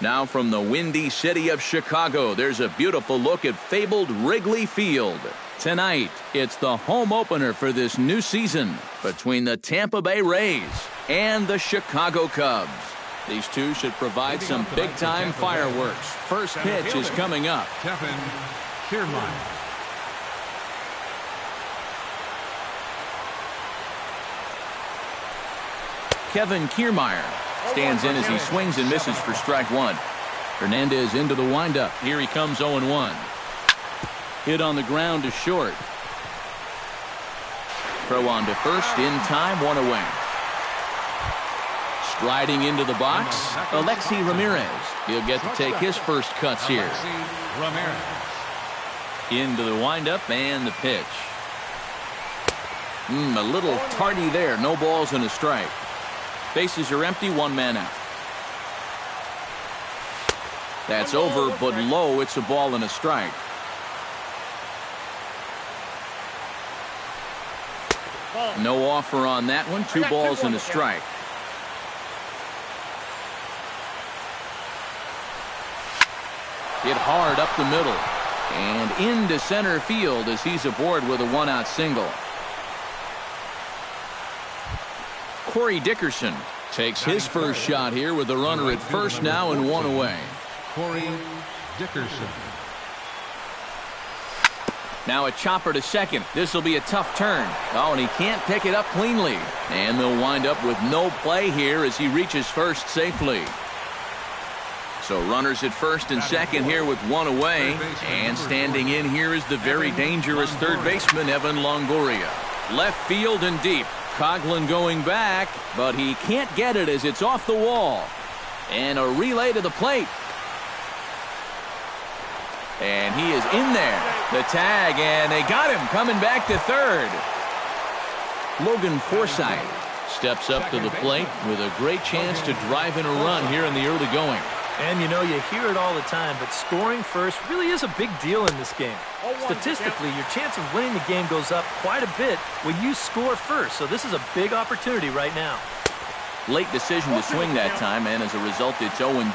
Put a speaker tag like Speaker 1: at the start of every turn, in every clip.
Speaker 1: Now from the windy city of Chicago, there's a beautiful look at fabled Wrigley Field. Tonight, it's the home opener for this new season between the Tampa Bay Rays and the Chicago Cubs. These two should provide some big-time fireworks. First pitch is coming up.
Speaker 2: Kevin Kiermaier.
Speaker 1: Kevin Kiermaier stands in as he swings and misses for strike one. Hernandez into the windup. Here he comes 0-1. Hit on the ground to short. Throw on to first in time, one away. Striding into the box, Alexi Ramirez. He'll get to take his first cuts here. Into the windup and the pitch. A little tardy there. No balls and a strike. Bases are empty, one man out. That's over, but low. It's a ball and a strike. No offer on that one. 2 balls and a strike. Hit hard up the middle and into center field as he's aboard with a 1-out single. Corey Dickerson takes his first shot here with a runner at first now and 1 away.
Speaker 2: Corey Dickerson.
Speaker 1: Now a chopper to second. This will be a tough turn. Oh, and he can't pick it up cleanly. And they'll wind up with no play here as he reaches first safely. So runners at first and second here with 1 away. And standing in here is the very dangerous third baseman, Evan Longoria. Left field and deep. Coughlin going back, but he can't get it as it's off the wall. And a relay to the plate. And he is in there. The tag, and they got him coming back to third. Logan Forsythe steps up to the plate with a great chance to drive in a run here in the early going.
Speaker 3: And you know, you hear it all the time, but scoring first really is a big deal in this game. Statistically, your chance of winning the game goes up quite a bit when you score first, so this is a big opportunity right now.
Speaker 1: Late decision to swing that time, and as a result, it's 0-2.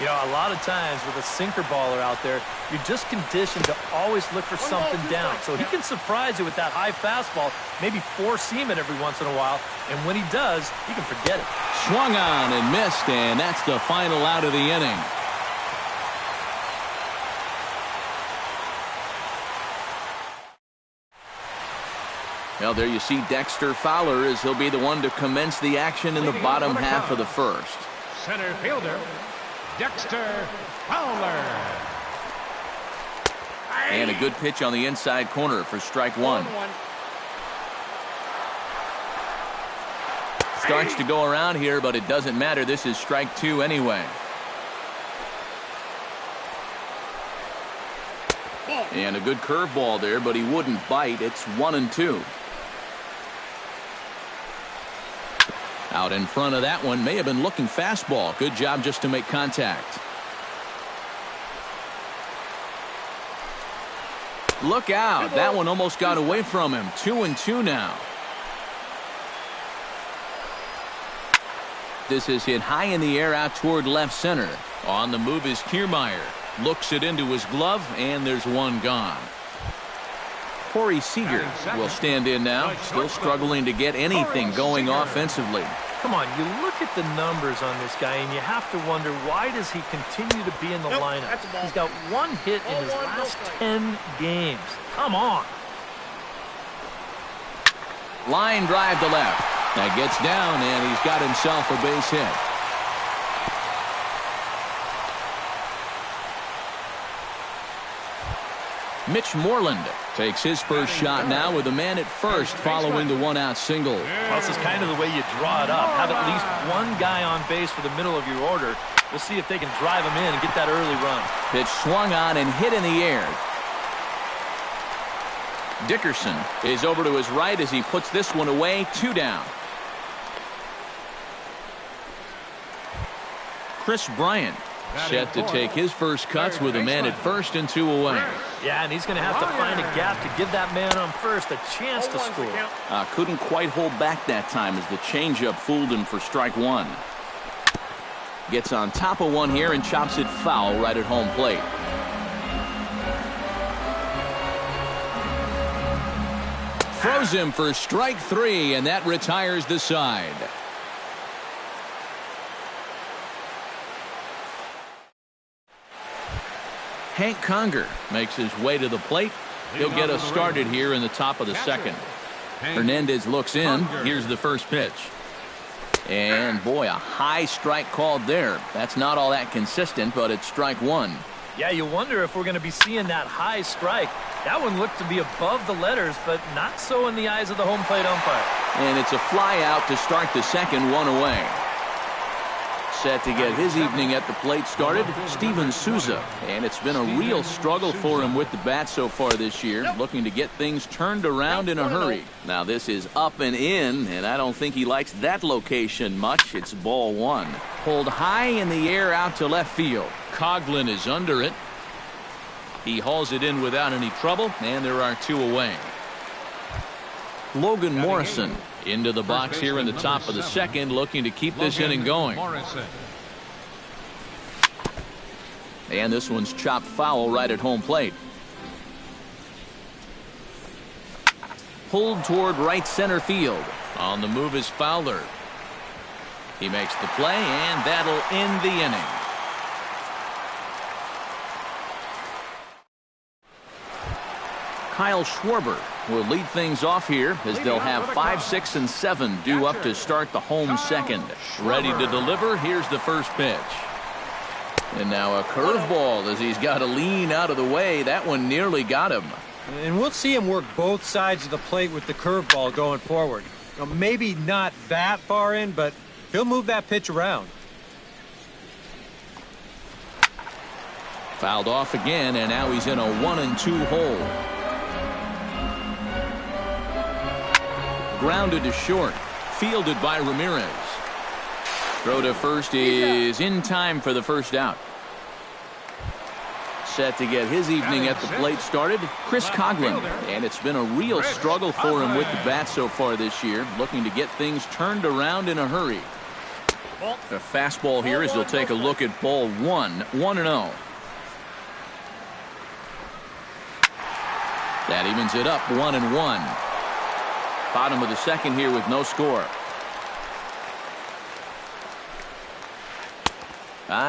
Speaker 3: You know, a lot of times with a sinker baller out there, you're just conditioned to always look for something down. So he can surprise you with that high fastball, maybe four-seam it every once in a while, and when he does, you can forget it.
Speaker 1: Swung on and missed, and that's the final out of the inning. Well, there you see Dexter Fowler as he'll be the one to commence the action in the bottom half of the first.
Speaker 2: Center fielder, Dexter Fowler.
Speaker 1: And a good pitch on the inside corner for strike one. Starts to go around here, but it doesn't matter. This is strike two anyway. And a good curveball there, but he wouldn't bite. It's 1-2. Out in front of that one, may have been looking fastball. Good job just to make contact. Look out. That one almost got away from him. 2-2 now. This is hit high in the air out toward left center. On the move is Kiermaier. Looks it into his glove, and there's one gone. Corey Seager will stand in now, still struggling to get anything going offensively.
Speaker 3: Come on, you look at the numbers on this guy, and you have to wonder, why does he continue to be in the lineup? He's got 1 hit in his last 10 games. Come on.
Speaker 1: Line drive to left. That gets down, and he's got himself a base hit. Mitch Moreland takes his first shot now with a man at first following the 1-out single.
Speaker 3: Well, this is kind of the way you draw it up. Have at least one guy on base for the middle of your order. We'll see if they can drive him in and get that early run.
Speaker 1: Pitch swung on and hit in the air. Dickerson is over to his right as he puts this one away. 2 down. Chris Bryant set to take his first cuts with a man at first and 2 away.
Speaker 3: Yeah, and he's going to have to find a gap to give that man on first a chance to score.
Speaker 1: Couldn't quite hold back that time as the changeup fooled him for strike one. Gets on top of one here and chops it foul right at home plate. Throws him for strike 3, and that retires the side. Hank Conger makes his way to the plate. He'll get us started here in the top of the second. Hernandez looks in. Here's the first pitch. And boy, a high strike called there. That's not all that consistent, but it's strike 1.
Speaker 3: Yeah, you wonder if we're going to be seeing that high strike. That one looked to be above the letters, but not so in the eyes of the home plate umpire.
Speaker 1: And it's a fly out to start the second, 1 away. Set to get his evening at the plate started, Steven Souza. And it's been a real struggle for him with the bat so far this year, looking to get things turned around in a hurry. Now this is up and in, and I don't think he likes that location much. It's ball 1. Pulled high in the air out to left field. Coughlin is under it. He hauls it in without any trouble, and there are 2 away. Logan Morrison into the box here in the top of the second, looking to keep this inning going. And this one's chopped foul right at home plate. Pulled toward right center field. On the move is Fowler. He makes the play, and that'll end the inning. Kyle Schwarber will lead things off here as they'll have 5, 6, and 7 due up to start the home second. Ready to deliver. Here's the first pitch. And now a curveball as he's got to lean out of the way. That one nearly got him.
Speaker 4: And we'll see him work both sides of the plate with the curveball going forward. Maybe not that far in, but he'll move that pitch around.
Speaker 1: Fouled off again, and now he's in a 1-2 hole. Grounded to short. Fielded by Ramirez. Throw to first is in time for the first out. Set to get his evening at the plate started, Chris Coughlin. And it's been a real struggle for him with the bat so far this year, looking to get things turned around in a hurry. The fastball here as he'll take a look at ball 1, 1-0. That evens it up, 1-1. Bottom of the second here with no score.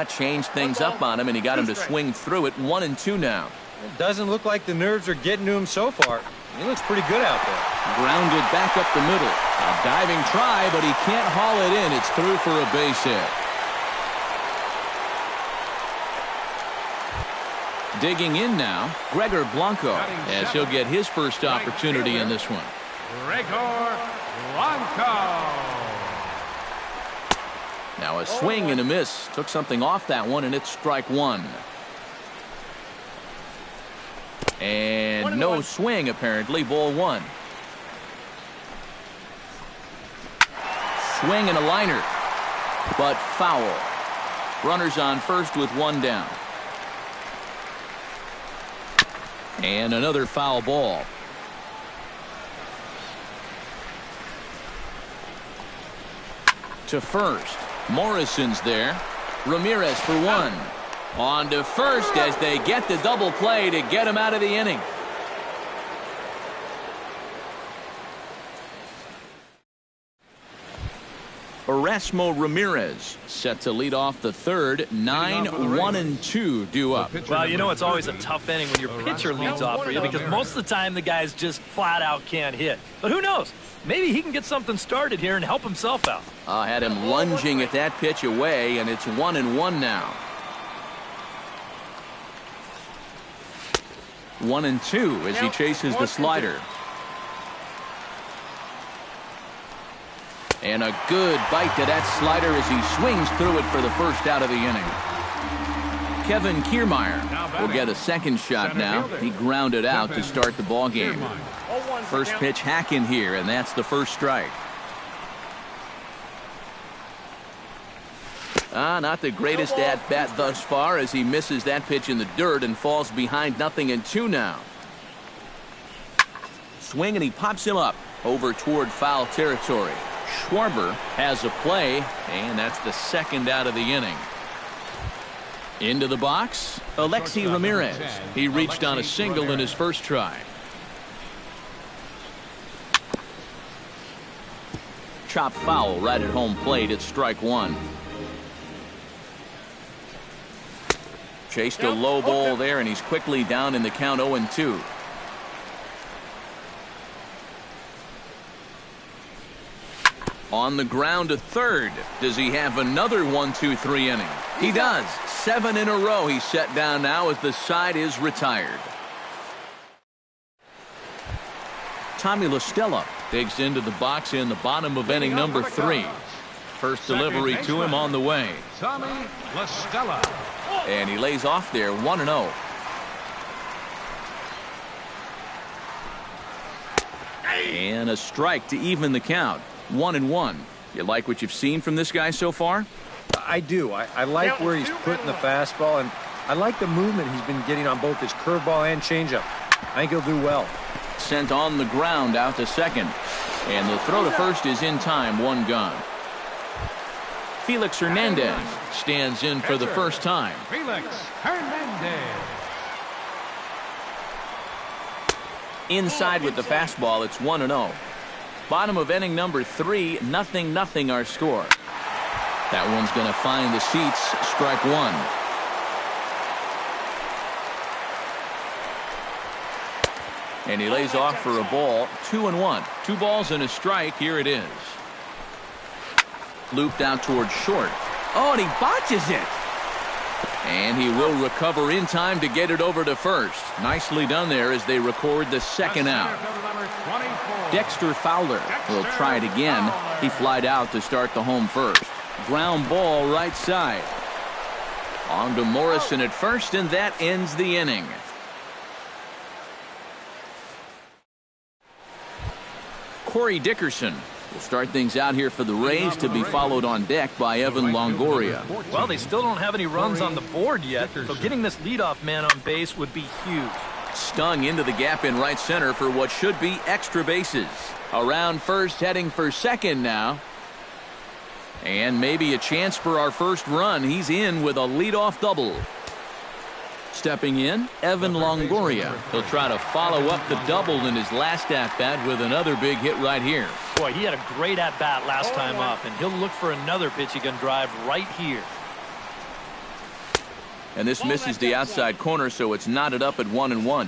Speaker 1: Changed things up on him, and he got him to swing through it. 1-2 now.
Speaker 4: It doesn't look like the nerves are getting to him so far. He looks pretty good out there.
Speaker 1: Grounded back up the middle. A diving try, but he can't haul it in. It's through for a base hit. Digging in now, Gregor Blanco, as he'll get his first opportunity in this one.
Speaker 2: Gregor Blanco.
Speaker 1: Now a swing and a miss. Took something off that one, and it's strike 1. And no swing, apparently. Ball 1. Swing and a liner, but foul. Runners on first with 1 down. And another foul ball. To first. Morrison's there. Ramirez for 1. On to first as they get the double play to get him out of the inning. Erasmo Ramirez set to lead off the third. 9, 1-2 due up.
Speaker 3: Well, you know it's always a tough inning when your pitcher leads off for you because most of the time the guys just flat out can't hit. But who knows? Maybe he can get something started here and help himself out.
Speaker 1: Had him lunging at that pitch away, and it's 1-1 now. 1-2 as he chases the slider. And a good bite to that slider as he swings through it for the first out of the inning. Kevin Kiermaier will get a second shot now. He grounded out to start the ball game. First pitch hacking here, and that's the first strike. Not the greatest at-bat thus far as he misses that pitch in the dirt and falls behind 0-2 now. Swing, and he pops him up over toward foul territory. Schwarber has a play, and that's the second out of the inning. Into the box, Alexi Ramirez. He reached on a single in his first try. Chop foul right at home plate at strike one. Chased a low ball there, and he's quickly down in the count 0-2. On the ground to third. Does he have another 1-2-3 inning? He does. 7 in a row he's set down now as the side is retired. Tommy La Stella digs into the box in the bottom of inning number 3. First delivery to him on the way.
Speaker 2: Tommy La Stella.
Speaker 1: And he lays off there 1-0. And a strike to even the count. 1-1. You like what you've seen from this guy so far?
Speaker 4: I do. I like where he's putting the fastball, and I like the movement he's been getting on both his curveball and changeup. I think he'll do well.
Speaker 1: Sent on the ground out to second. And the throw to first is in time, 1 gone. Felix Hernandez stands in for the first time.
Speaker 2: Felix Hernandez.
Speaker 1: Inside with the fastball, it's 1-0. Bottom of inning number 3, 0-0 our score. That one's going to find the seats, strike 1. And he lays off for a ball, 2-1. 2 balls and a strike, here it is. Looped out towards short. Oh, and he botches it. And he will recover in time to get it over to first. Nicely done there as they record the second out. Dexter Fowler will try it again. He flied out to start the home first. Ground ball right side. On to Morrison at first, and that ends the inning. Corey Dickerson will start things out here for the Rays, to be followed on deck by Evan Longoria.
Speaker 3: Well, they still don't have any runs on the board yet, so getting this leadoff man on base would be huge.
Speaker 1: Stung into the gap in right center for what should be extra bases. Around first, heading for second now. And maybe a chance for our first run. He's in with a leadoff double. Stepping in, Evan Longoria. He'll try to follow up the double in his last at-bat with another big hit right here.
Speaker 3: Boy, he had a great at-bat last time up, and he'll look for another pitch he can drive right here.
Speaker 1: And this misses the outside corner, so it's knotted up at 1-1.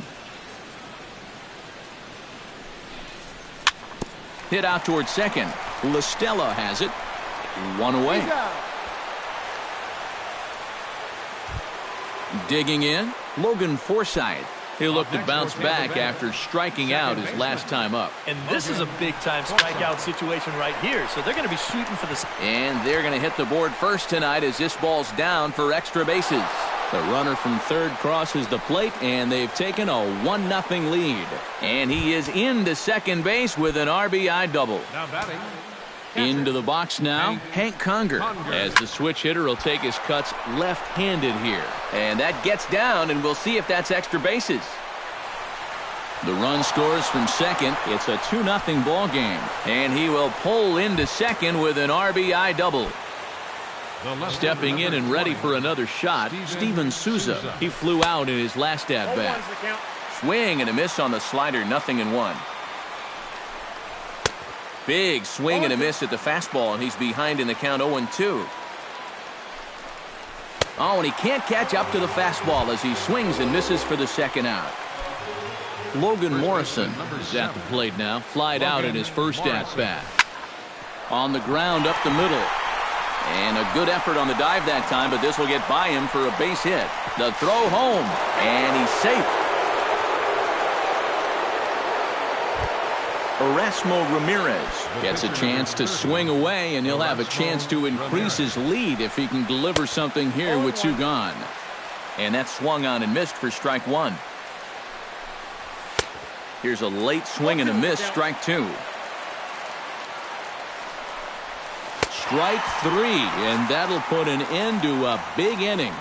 Speaker 1: Hit out towards second. La Stella has it. 1 away. Digging in, Logan Forsythe. He'll look to bounce back after striking out his last time up.
Speaker 3: And this is a big-time strikeout situation right here, so they're going to be shooting for this.
Speaker 1: And they're going to hit the board first tonight as this ball's down for extra bases. The runner from third crosses the plate, and they've taken a 1-0 lead. And he is into second base with an RBI double.
Speaker 2: Now batting.
Speaker 1: Into the box now, Hank Conger, as the switch hitter will take his cuts left-handed here. And that gets down, and we'll see if that's extra bases. The run scores from second. It's a 2-0 ball game. And he will pull into second with an RBI double. Stepping in and ready for another shot, Steven Souza. He flew out in his last at-bat. Swing and a miss on the slider, 0-1. Big swing and a miss at the fastball, and he's behind in the count 0-2. Oh, and he can't catch up to the fastball as he swings and misses for the second out. Logan Morrison is at the plate now, flied out in his first at-bat. On the ground up the middle. And a good effort on the dive that time, but this will get by him for a base hit. The throw home, and he's safe. Erasmo Ramirez gets a chance to swing away, and he'll have a chance to increase his lead if he can deliver something here with 2 gone. And that swung on and missed for strike 1. Here's a late swing and a miss, strike 2. Strike 3, and that'll put an end to a big inning.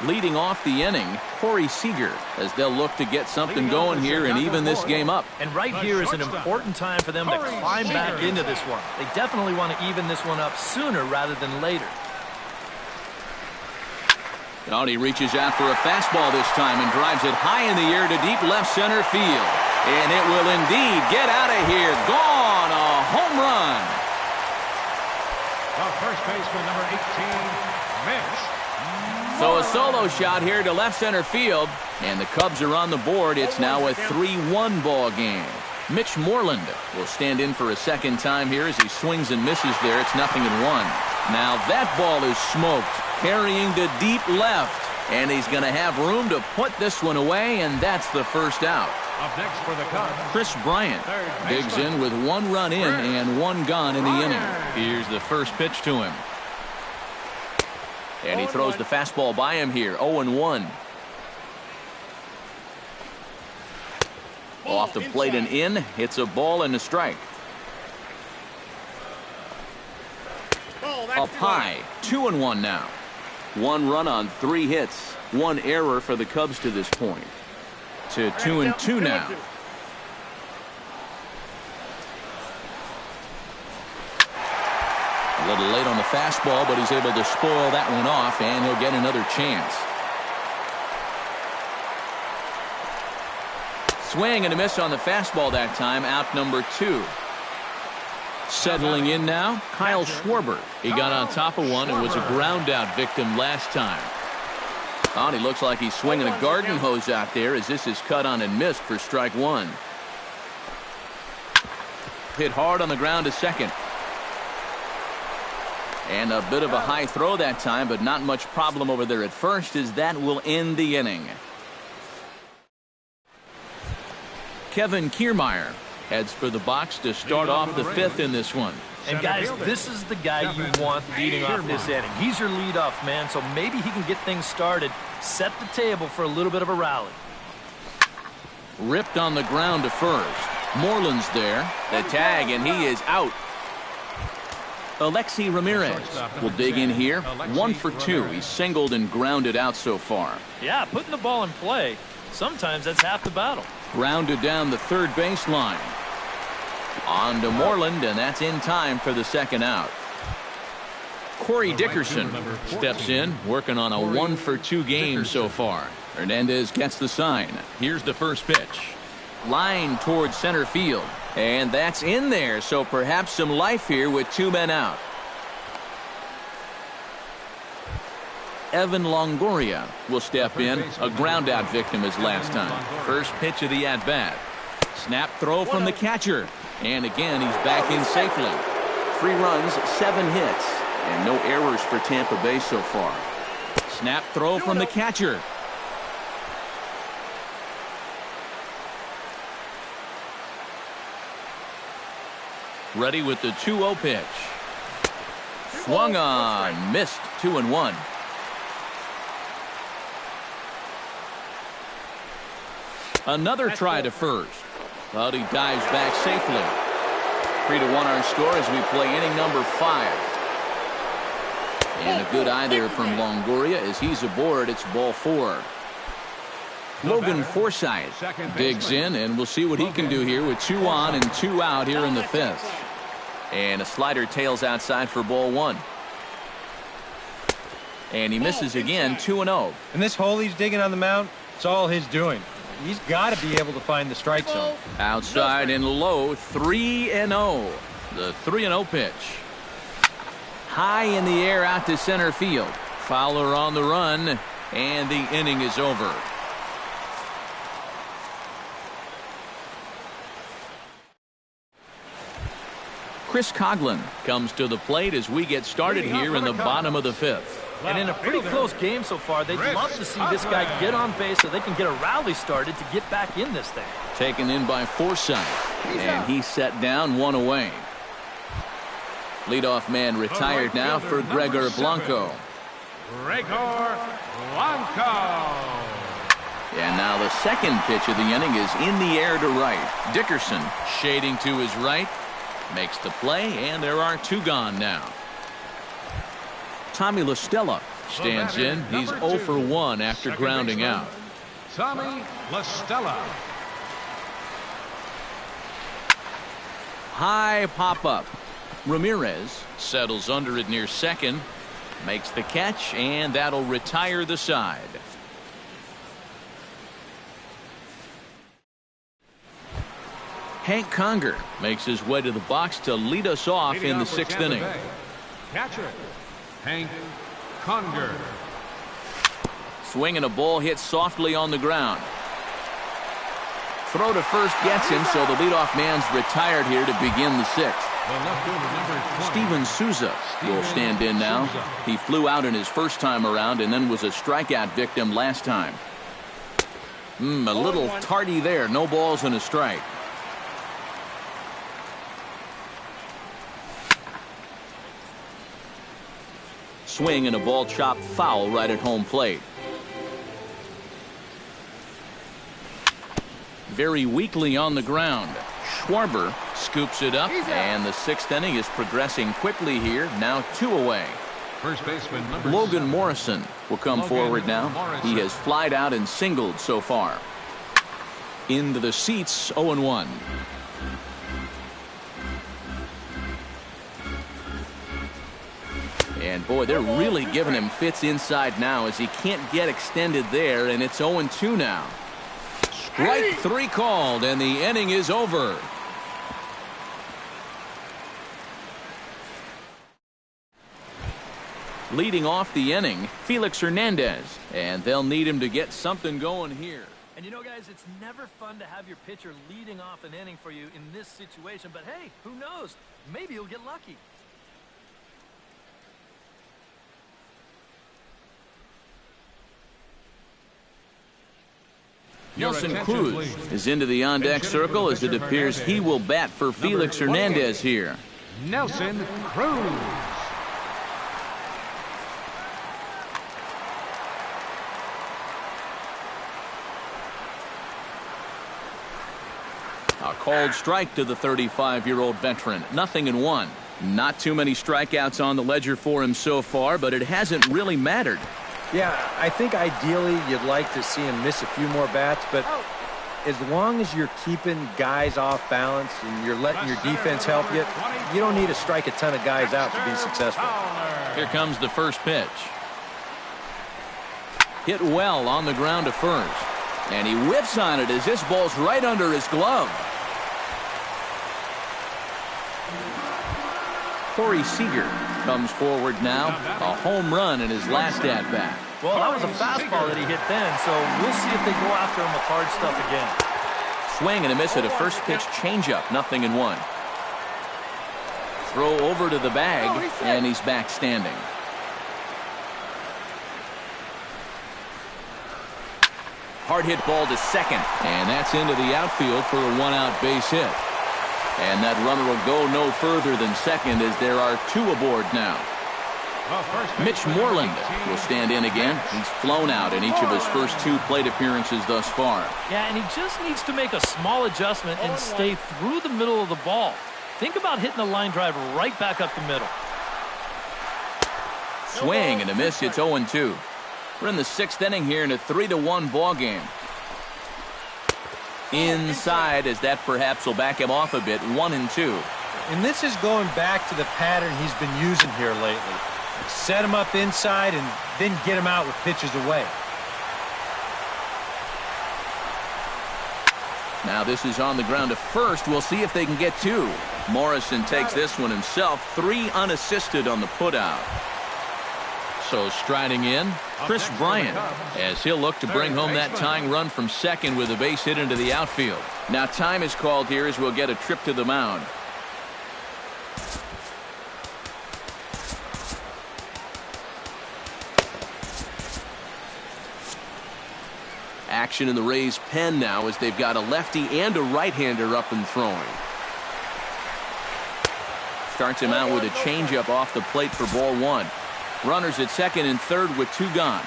Speaker 1: Leading off the inning, Corey Seager, as they'll look to get something going here and even this game up.
Speaker 3: And right here is an important time for them to climb back into this one. They definitely want to even this one up sooner rather than later.
Speaker 1: Now he reaches out for a fastball this time and drives it high in the air to deep left center field. And it will indeed get out of here. Gone, a home run.
Speaker 2: The first baseman, number 18, Mitch.
Speaker 1: So a solo shot here to left center field, and the Cubs are on the board. It's now a 3-1 ball game. Mitch Moreland will stand in for a second time here as he swings and misses there. It's 0-1. Now that ball is smoked, carrying to deep left, and he's going to have room to put this one away, and that's the first out.
Speaker 2: Up next for the Cubs,
Speaker 1: Chris Bryant digs in with 1 run in and 1 gone in the inning. Here's the first pitch to him. And he throws the fastball by him here, 0-1. Off the plate and in, it's a ball and a strike. Up high, 2-1 now. 1 run on 3 hits, 1 error for the Cubs to this point. To 2-2 now. A little late on the fastball, but he's able to spoil that one off, and he'll get another chance. Swing and a miss on the fastball that time, out number 2. Settling in now, Kyle Schwarber. He got on top of one and was a ground out victim last time. Oh, and he looks like he's swinging a garden hose out there as this is cut on and missed for strike 1. Hit hard on the ground to second. And a bit of a high throw that time, but not much problem over there at first, as that will end the inning. Kevin Kiermaier heads for the box to start off the 5th in this one.
Speaker 3: And guys, this is the guy you want leading off this inning. He's your leadoff man, so maybe he can get things started, set the table for a little bit of a rally.
Speaker 1: Ripped on the ground to first. Moreland's there. The tag, and he is out. Alexi Ramirez will dig in here. 1 for 2. He's singled and grounded out so far.
Speaker 3: Yeah, putting the ball in play, sometimes that's half the battle.
Speaker 1: Grounded down the third baseline. On to Moreland, and that's in time for the second out. Corey Dickerson steps in, working on a 1 for 2 game so far. Hernandez gets the sign. Here's the first pitch. Line towards center field. And that's in there, so perhaps some life here with 2 men out. Evan Longoria will step in, a ground out victim as last time. First pitch of the at-bat. Snap throw from the catcher. And again, he's back in safely. 3 runs, 7 hits, and no errors for Tampa Bay so far. Snap throw from the catcher. Ready with the 2-0 pitch. Swung on, missed, 2-1. Another try to first, but he dives back safely. 3-1 our score as we play inning number 5. And a good eye there from Longoria as he's aboard. It's ball 4. Logan Forsythe digs in, and we'll see what he can do here with 2 on and 2 out here in the 5th. And a slider tails outside for ball 1. And he misses again, 2-0.
Speaker 4: And this hole he's digging on the mound, it's all his doing. He's got to be able to find the strike zone.
Speaker 1: Outside and low, 3-0. The 3-0 pitch. High in the air out to center field. Fowler on the run, and the inning is over. Chris Coughlin comes to the plate as we get started here in the bottom of the 5th.
Speaker 3: And in a pretty close game so far, they'd love to see this guy get on base so they can get a rally started to get back in this thing.
Speaker 1: Taken in by Forsythe, and he set down 1 away. Leadoff man retired now for Gregor Blanco.
Speaker 2: Gregor Blanco.
Speaker 1: And now the second pitch of the inning is in the air to right. Dickerson shading to his right. Makes the play, and there are 2 gone now. Tommy La Stella stands in. He's 0 for 1 after grounding out.
Speaker 2: Tommy LaStella.
Speaker 1: High pop-up. Ramirez settles under it near second. Makes the catch, and that'll retire the side. Hank Conger makes his way to the box to lead us off in the 6th inning.
Speaker 2: Catcher, Hank Conger.
Speaker 1: Swing and a ball hit softly on the ground. Throw to first gets him, so the leadoff man's retired here to begin the 6th.
Speaker 2: The left fielder, number 20.
Speaker 1: Steven Souza will stand in now. He flew out in his first time around and then was a strikeout victim last time. A little tardy there. No balls and a strike. Swing and a ball chopped foul right at home plate. Very weakly on the ground. Schwarber scoops it up, and the 6th inning is progressing quickly here. Now 2 away.
Speaker 2: First baseman, number
Speaker 1: Logan
Speaker 2: 7.
Speaker 1: Morrison will come forward now. He has flied out and singled so far. Into the seats, 0-1. And boy, they're really giving him fits inside now as he can't get extended there, and it's 0-2 now. Strike 3 called, and the inning is over. Leading off the inning, Felix Hernandez, and they'll need him to get something going here.
Speaker 3: And you know, guys, it's never fun to have your pitcher leading off an inning for you in this situation, but hey, who knows? Maybe you'll get lucky.
Speaker 1: Nelson Cruz is into the on-deck circle as it appears he will bat for Felix Hernandez here.
Speaker 2: Nelson Cruz.
Speaker 1: A called strike to the 35-year-old veteran. 0-1. Not too many strikeouts on the ledger for him so far, but it hasn't really mattered.
Speaker 4: Yeah, I think ideally you'd like to see him miss a few more bats, but as long as you're keeping guys off balance and you're letting your defense help you, you don't need to strike a ton of guys out to be successful.
Speaker 1: Here comes the first pitch. Hit well on the ground to first. And he whiffs on it as this ball's right under his glove. Corey Seager comes forward now. A home run in his last at-bat.
Speaker 3: Well, that was a fastball that he hit then, so we'll see if they go after him with hard stuff again.
Speaker 1: Swing and a miss at a first pitch changeup. 0-1. Throw over to the bag, and he's back standing. Hard hit ball to second, and that's into the outfield for a one-out base hit. And that runner will go no further than second as there are 2 aboard now. Mitch Moreland will stand in again. He's flown out in each of his first 2 plate appearances thus far.
Speaker 3: Yeah, and he just needs to make a small adjustment and stay through the middle of the ball. Think about hitting a line drive right back up the middle.
Speaker 1: Swing and a miss. It's 0-2. We're in the 6th inning here in a 3-1 ball game. Inside, as that perhaps will back him off a bit. 1-2.
Speaker 4: And this is going back to the pattern he's been using here lately. Set him up inside and then get him out with pitches away.
Speaker 1: Now this is on the ground to first. We'll see if they can get 2. Morrison takes this one himself. 3 unassisted on the putout. So striding in, Chris Bryant, as he'll look to bring home that tying run from second with a base hit into the outfield. Now time is called here as we'll get a trip to the mound. Action in the Rays' pen now as they've got a lefty and a right-hander up and throwing. Starts him out with a changeup off the plate for ball 1. Runners at second and third with 2 gone.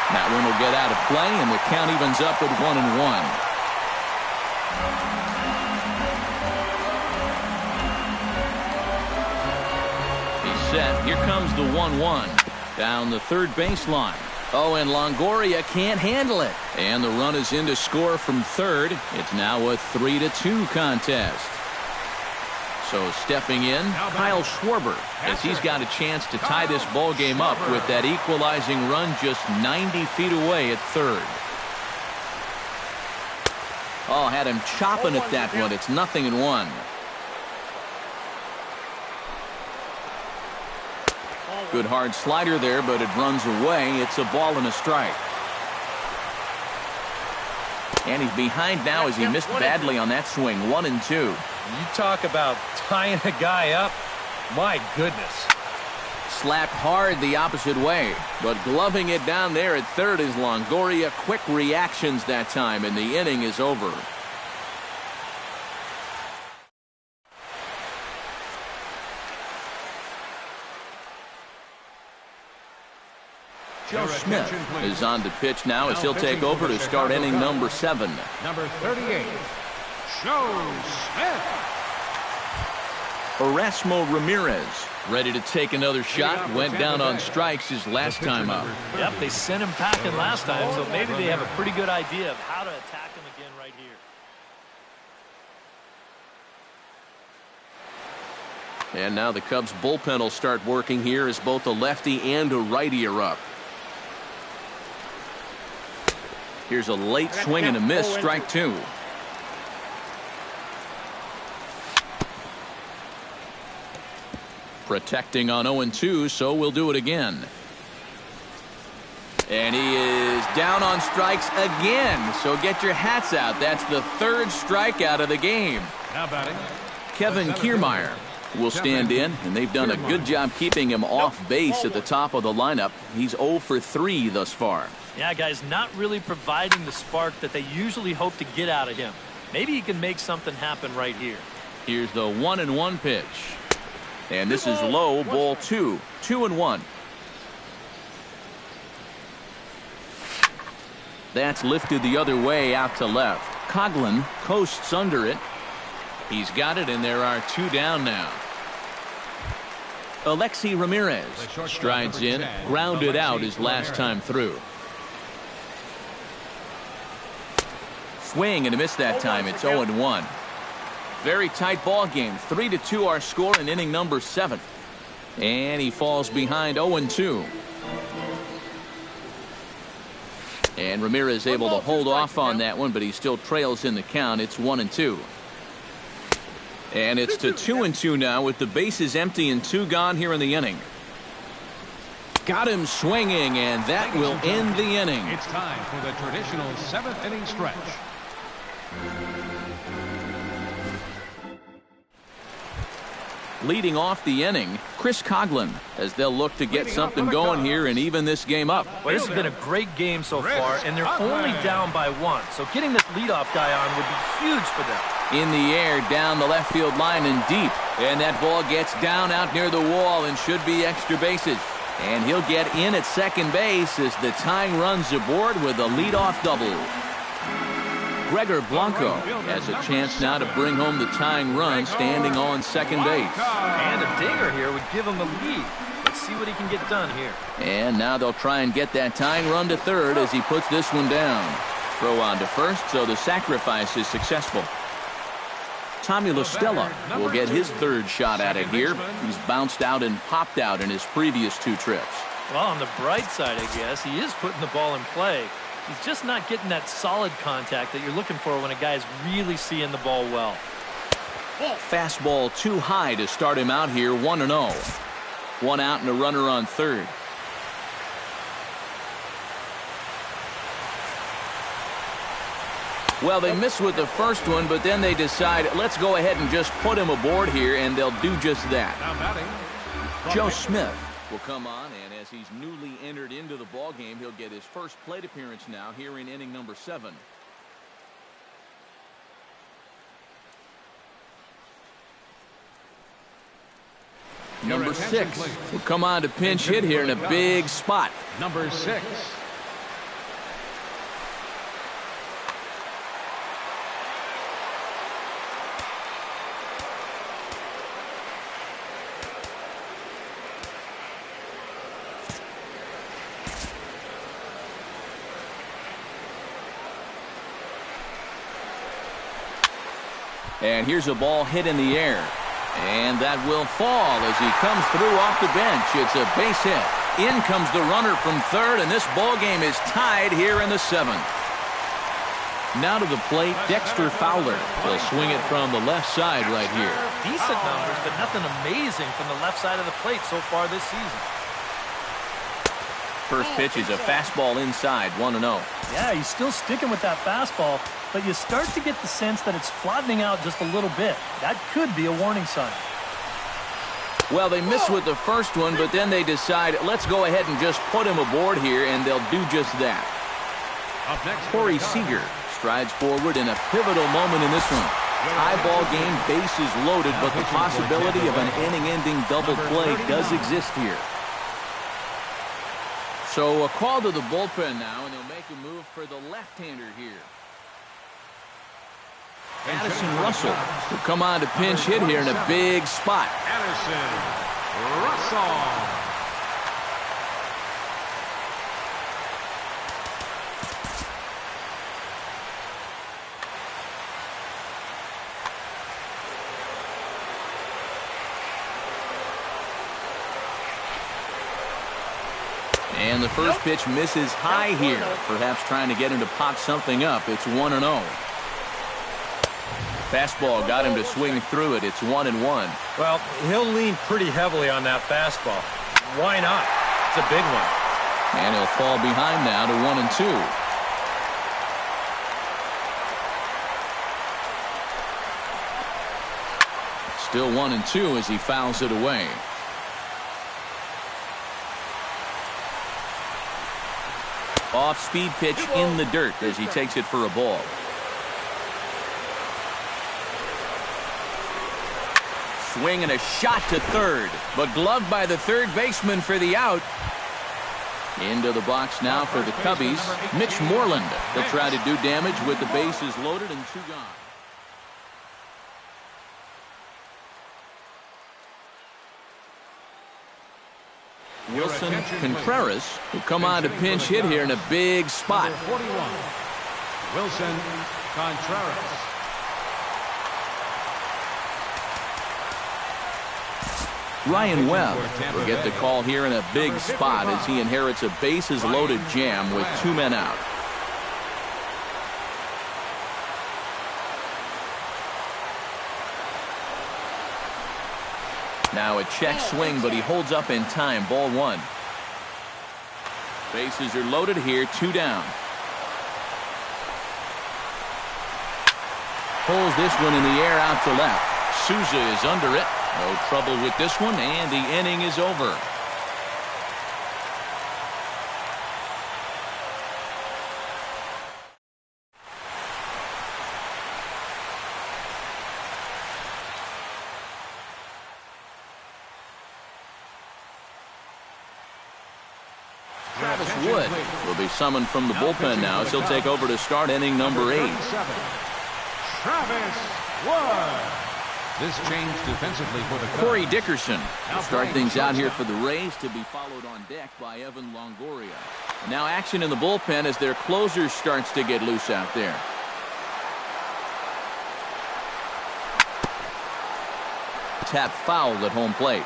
Speaker 1: That one will get out of play, and the count evens up at 1-1. He's set. Here comes the 1-1. Down the third baseline. Oh, and Longoria can't handle it. And the run is in to score from third. It's now a 3-2 contest. So stepping in, Kyle Schwarber, as he's got a chance to tie this ball game up with that equalizing run just 90 feet away at third. Oh, had him chopping at that one. It's 0-1. Good hard slider there, but it runs away. It's a ball and a strike. And he's behind now as he missed badly on that swing. 1-2.
Speaker 4: You talk about tying a guy up. My goodness.
Speaker 1: Slapped hard the opposite way, but gloving it down there at third is Longoria. Quick reactions that time, and the inning is over. Joe Smith is on to pitch now as he'll take over to start inning number 7.
Speaker 2: Number 38, Joe Smith.
Speaker 1: Erasmo Ramirez ready to take another shot. Went down on strikes his last time up.
Speaker 3: Yep, they sent him packing last time, so maybe they have a pretty good idea of how to attack him again right here.
Speaker 1: And now the Cubs bullpen will start working here as both a lefty and a righty are up. Here's a late swing and a miss, strike 2. Protecting on 0-2, so we'll do it again. And he is down on strikes again, so get your hats out. That's the third strikeout of the game.
Speaker 2: Now batting,
Speaker 1: Kevin Kiermaier will stand in, and they've done a good job keeping him off base at the top of the lineup. He's 0 for 3 thus far.
Speaker 3: Yeah, guys, not really providing the spark that they usually hope to get out of him. Maybe he can make something happen right here.
Speaker 1: Here's the 1-1 pitch. And this is low, ball 2. 2-1. That's lifted the other way out to left. Coghlan coasts under it. He's got it, and there are 2 down now. Alexi Ramirez strides in, grounded out his last time through. Swing and a miss that time. It's 0-1. Very tight ball game. 3-2 our score in inning number 7. And he falls behind 0-2. And Ramirez able to hold off on that one, but he still trails in the count. It's 1-2. And it's to 2-2 now with the bases empty and 2 gone here in the inning. Got him swinging, and that will end the inning.
Speaker 2: it's time for the traditional 7th inning stretch.
Speaker 1: Leading off the inning, Chris Coghlan, as they'll look to get something going here and even this game up.
Speaker 3: Well, this has been a great game so far, and they're only down by 1. So getting this leadoff guy on would be huge for them.
Speaker 1: In the air, down the left field line and deep. And that ball gets down out near the wall and should be extra bases. And he'll get in at second base as the tying run's aboard with a leadoff double. Gregor Blanco has a chance now to bring home the tying run standing on second base.
Speaker 3: And a dinger here would give him the lead. Let's see what he can get done here.
Speaker 1: And now they'll try and get that tying run to third as he puts this one down. Throw on to first, so the sacrifice is successful. Tommy La Stella will get his third shot at it here. He's bounced out and popped out in his previous 2 trips.
Speaker 3: Well, on the bright side, I guess, he is putting the ball in play. He's just not getting that solid contact that you're looking for when a guy's really seeing the ball well.
Speaker 1: Fastball too high to start him out here, 1-0. 1 out and a runner on third. Well, they miss with the first one, but then they decide, let's go ahead and just put him aboard here, and they'll do just that.
Speaker 2: Now batting,
Speaker 1: Joe Smith will come on, and as he's newly entered into the ballgame, he'll get his first plate appearance now here in inning number 7. Number 6 will come on to pinch hit here in a big spot.
Speaker 2: number 6.
Speaker 1: And here's a ball hit in the air. And that will fall as he comes through off the bench. It's a base hit. In comes the runner from third, and this ball game is tied here in the 7th. Now to the plate, Dexter Fowler. He'll swing it from the left side right here.
Speaker 3: Decent numbers, but nothing amazing from the left side of the plate so far this season.
Speaker 1: First pitch is a fastball inside, 1-0.
Speaker 3: Yeah, he's still sticking with that fastball, but you start to get the sense that it's flattening out just a little bit. That could be a warning sign.
Speaker 1: Well, they miss with the first one, but then they decide, let's go ahead and just put him aboard here, and they'll do just that. Corey Seager strides forward in a pivotal moment in this one. High ball game, bases loaded, but the possibility of an inning-ending double play does exist here. So a call to the bullpen now, and they'll make a move for the left-hander here. Addison Russell will come on to pinch hit here in a big spot.
Speaker 2: Addison Russell.
Speaker 1: And the first pitch misses high here, perhaps trying to get him to pop something up. It's 1-0. Fastball got him to swing through it. It's 1-1.
Speaker 4: Well, he'll lean pretty heavily on that fastball. Why not? It's a big one.
Speaker 1: And he'll fall behind now to 1-2. Still 1-2 as he fouls it away. Off-speed pitch in the dirt as he takes it for a ball. Swing and a shot to third, but gloved by the third baseman for the out. Into the box now for the Cubbies, Mitch Moreland. He'll try to do damage with the bases loaded and 2 gone. Wilson Contreras will come on to pinch hit here in a big spot.
Speaker 2: 41. Wilson Contreras.
Speaker 1: Ryan Webb will get the call here in a big spot as he inherits a bases-loaded jam with 2 men out. Now a check swing, but he holds up in time. Ball 1. Bases are loaded here, 2 down. Pulls this one in the air out to left. Souza is under it. No trouble with this one, and the inning is over. Travis Wood will be summoned from the bullpen now as he'll take over to start inning number 8.
Speaker 2: Travis Wood. This change defensively for the
Speaker 1: Corey Dickerson will start things out here for the Rays, to be followed on deck by Evan Longoria. And now action in the bullpen as their closer starts to get loose out there. Tap fouled at home plate.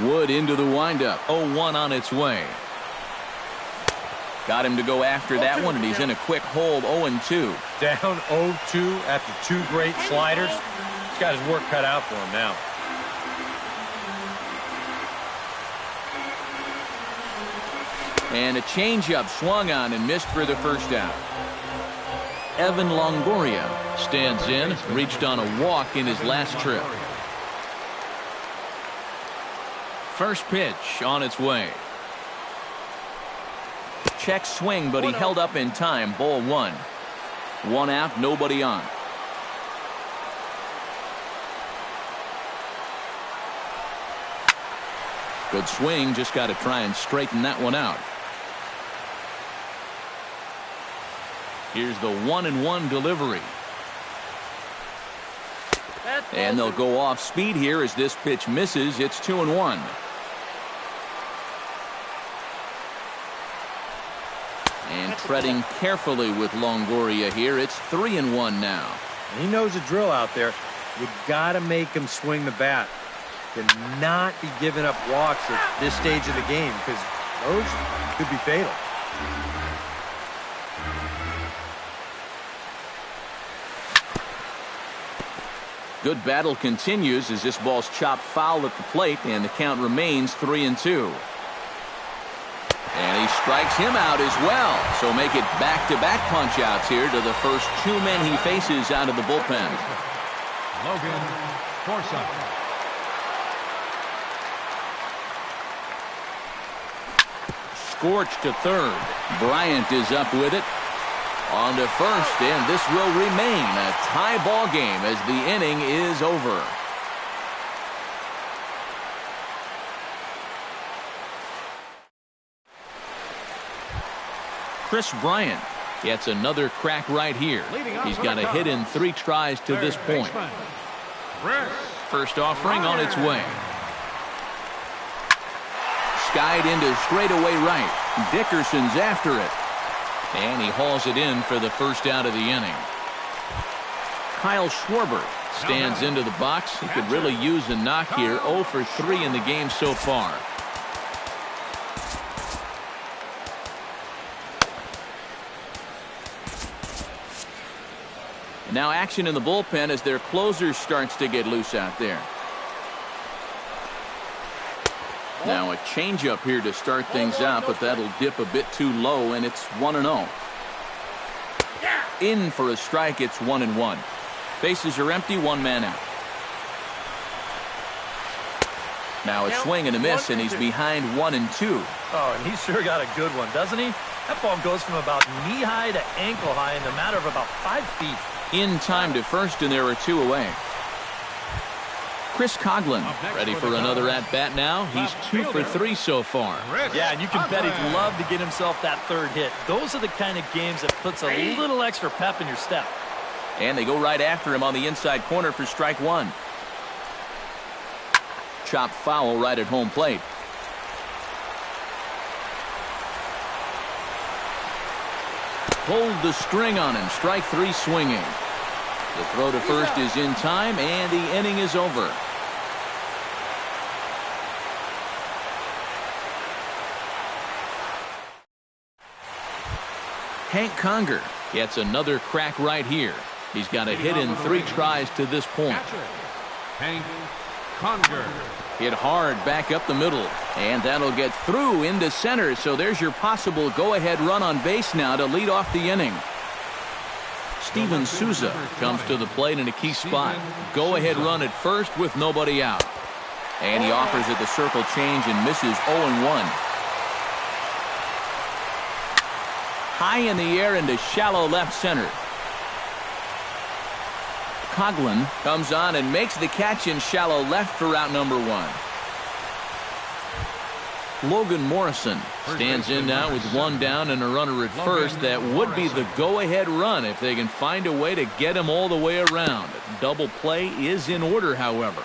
Speaker 1: Wood into the windup. 0-1 on its way. Got him to go after that one, and he's in a quick hold. 0-2.
Speaker 4: Down 0-2 after 2 great sliders. He's got his work cut out for him now.
Speaker 1: And a changeup swung on and missed for the first out. Evan Longoria stands in, reached on a walk in his last trip. First pitch on its way. Check swing, but he held up in time. Ball 1. 1 out, nobody on. Good swing, just got to try and straighten that one out. Here's the 1-1 delivery. And they'll go off speed here as this pitch misses. It's 2-1. treading carefully with Longoria here. It's 3-1 now.
Speaker 4: He knows the drill out there. You got to make him swing the bat. Cannot be giving up walks at this stage of the game because those could be fatal.
Speaker 1: Good battle continues as this ball's chopped foul at the plate, and the count remains 3-2. And he strikes him out as well. So make it back-to-back punch-outs here to the first two men he faces out of the bullpen.
Speaker 2: Logan Forsythe.
Speaker 1: Scorched to third. Bryant is up with it. On to first, and this will remain a tie ball game as the inning is over. Chris Bryant gets another crack right here. He's got a hit in 3 tries to this point. First offering on its way. Skied into straightaway right. Dickerson's after it. And he hauls it in for the first out of the inning. Kyle Schwarber stands into the box. He could really use a knock here. 0 for 3 in the game so far. Now action in the bullpen as their closer starts to get loose out there. Now a changeup here to start things out, but that'll dip a bit too low, and it's 1-0. In for a strike, it's 1-1. Bases are empty, 1 man out. Now a swing and a miss, and he's behind 1-2.
Speaker 3: Oh, and he's sure got a good one, doesn't he? That ball goes from about knee-high to ankle-high in the matter of about 5 feet.
Speaker 1: In time to first, and there are 2 away. Chris Coughlin ready for another at-bat now. He's 2 for 3 so far.
Speaker 3: Yeah, and you can bet he'd love to get himself that 3rd hit. Those are the kind of games that puts a little extra pep in your step.
Speaker 1: And they go right after him on the inside corner for strike 1. Chopped foul right at home plate. Pulled the string on him. Strike 3 swinging. The throw to first is in time, and the inning is over. Hank Conger gets another crack right here. He's got a hit in 3 tries to this point.
Speaker 2: Hank Conger.
Speaker 1: Hit hard back up the middle, and that'll get through into center. So there's your possible go-ahead run on base now to lead off the inning. Steven Souza comes to the plate in a key spot. Go-ahead run at first with nobody out. And he offers it the circle change and misses 0-1. High in the air into shallow left center. Coughlin comes on and makes the catch in shallow left for out number 1. Logan Morrison stands in now with 1 down and a runner at first. That would be the go-ahead run if they can find a way to get him all the way around. Double play is in order, however.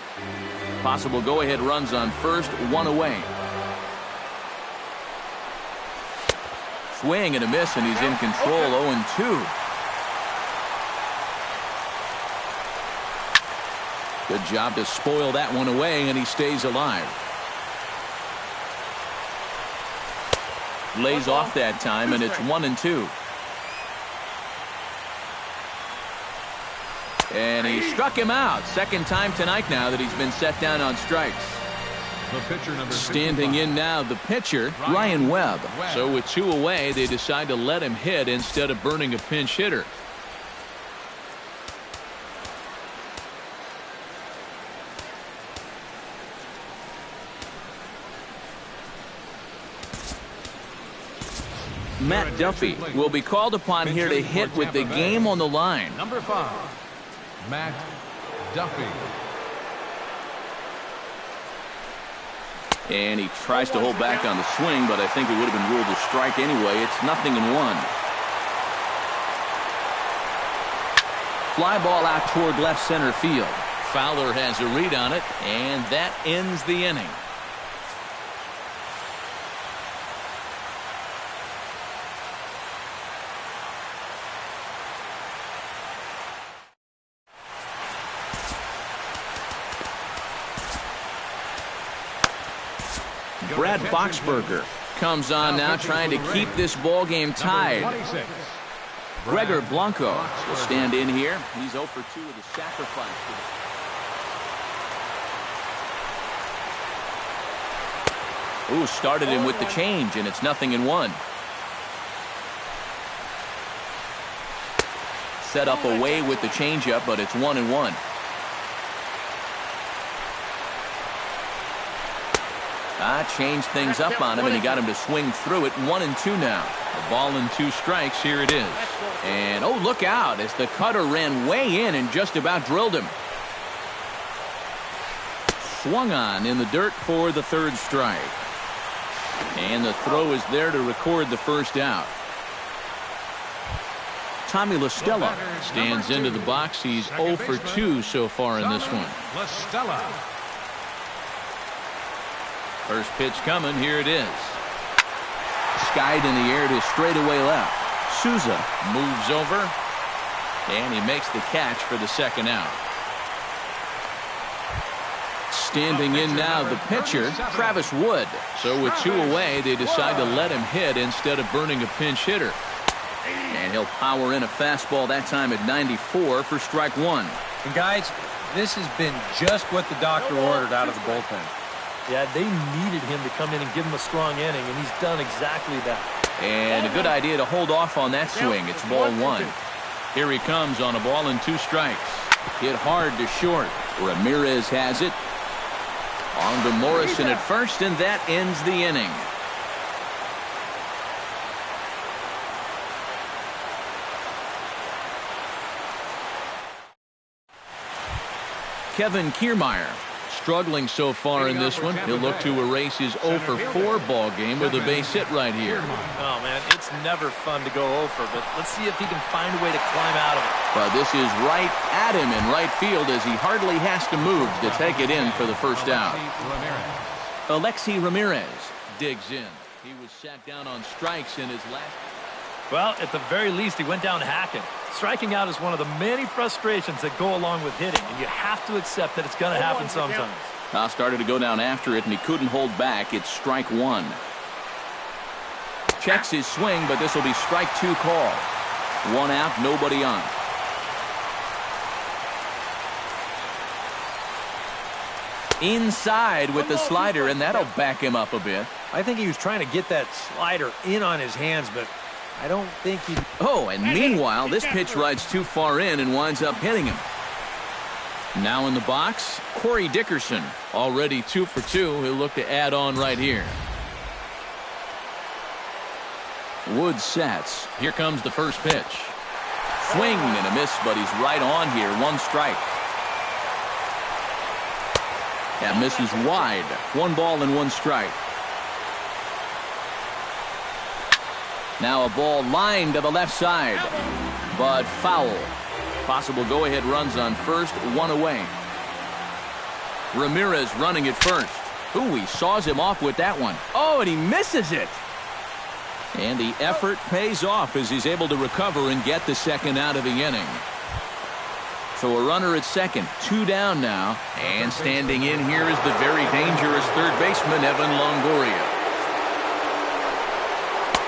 Speaker 1: Possible go-ahead runs on first, 1 away. Swing and a miss, and he's in control, 0-2. Good job to spoil that one away, and he stays alive. Lays off that time, and it's 1-2. And he struck him out. 2nd time tonight now that he's been set down on strikes. Standing in now, the pitcher, Ryan Webb. So with 2 away, they decide to let him hit instead of burning a pinch hitter. Matt Duffy will be called upon here to hit with the game on the line.
Speaker 2: Number 5, Matt Duffy.
Speaker 1: And he tries to hold back on the swing, but I think it would have been ruled a strike anyway. It's 0-1. Fly ball out toward left center field. Fowler has a read on it, and that ends the inning. Brad Boxberger comes on now, trying to keep this ball game tied. Gregor Blanco will stand in here. He's 0 for 2 with a sacrifice. Ooh, started him with the change, and it's 0-1. Set up away with the changeup, but it's 1-1. Changed things up on him, and he got him to swing through it. 1-2 now. A ball and 2 strikes. Here it is. And, oh, look out as the cutter ran way in and just about drilled him. Swung on in the dirt for the 3rd strike. And the throw is there to record the first out. Tommy La Stella stands into the box. He's 0 for 2 so far in this one. First pitch coming. Here it is. Skied in the air to straightaway left. Souza moves over, and he makes the catch for the 2nd out. Standing in now, the pitcher, Travis Wood. So with 2 away, they decide to let him hit instead of burning a pinch hitter. And he'll power in a fastball that time at 94 for strike 1.
Speaker 4: And guys, this has been just what the doctor ordered out of the bullpen.
Speaker 3: Yeah, they needed him to come in and give him a strong inning, and he's done exactly that.
Speaker 1: And a good idea to hold off on that swing. It's ball 1. Here he comes on a ball and 2 strikes. Hit hard to short. Ramirez has it. On to Morrison at first, and that ends the inning. Kevin Kiermaier struggling so far in this one. He'll look to erase his 0 for 4 ball game with a base hit right here.
Speaker 3: Oh, man, it's never fun to go over, but let's see if he can find a way to climb out of it.
Speaker 1: But this is right at him in right field as he hardly has to move to take it in for the first out. Alexi Ramirez digs in. He was sat down on strikes in his last.
Speaker 3: Well, at the very least, he went down hacking. Striking out is one of the many frustrations that go along with hitting, and you have to accept that it's going to happen sometimes.
Speaker 1: Now started to go down after it, and he couldn't hold back. It's strike 1. Checks his swing, but this will be strike 2 call. 1 out, nobody on. Inside with the slider, and that'll back him up a bit.
Speaker 4: I think he was trying to get that slider in on his hands, but I don't think he...
Speaker 1: Oh, and meanwhile, this pitch rides too far in and winds up hitting him. Now in the box, Corey Dickerson, already 2 for 2. He'll look to add on right here. Wood sets. Here comes the first pitch. Swing and a miss, but he's right on here. 1 strike. That misses wide. 1 ball and 1 strike. Now a ball lined to the left side, but foul. Possible go-ahead runs on first, 1 away. Ramirez running at first. Ooh, he saws him off with that one. Oh, and he misses it. And the effort pays off as he's able to recover and get the 2nd out of the inning. So a runner at 2nd, 2 down now. And standing in here is the very dangerous 3rd baseman, Evan Longoria.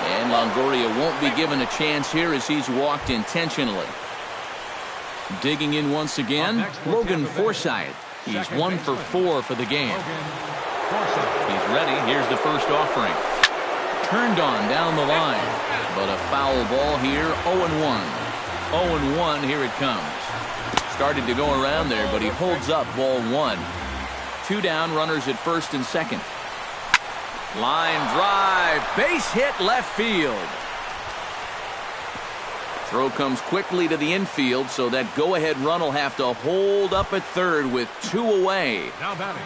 Speaker 1: And Longoria won't be given a chance here as he's walked intentionally. Digging in once again, Logan Forsythe. He's 1 for 4 for the game. He's ready. Here's the first offering. Turned on down the line. But a foul ball here, 0-1. 0-1, here it comes. Started to go around there, but he holds up ball 1. 2 down, runners at first and second. Line drive, base hit left field. Throw comes quickly to the infield, so that go-ahead run will have to hold up at third with 2 away.
Speaker 2: Now batting.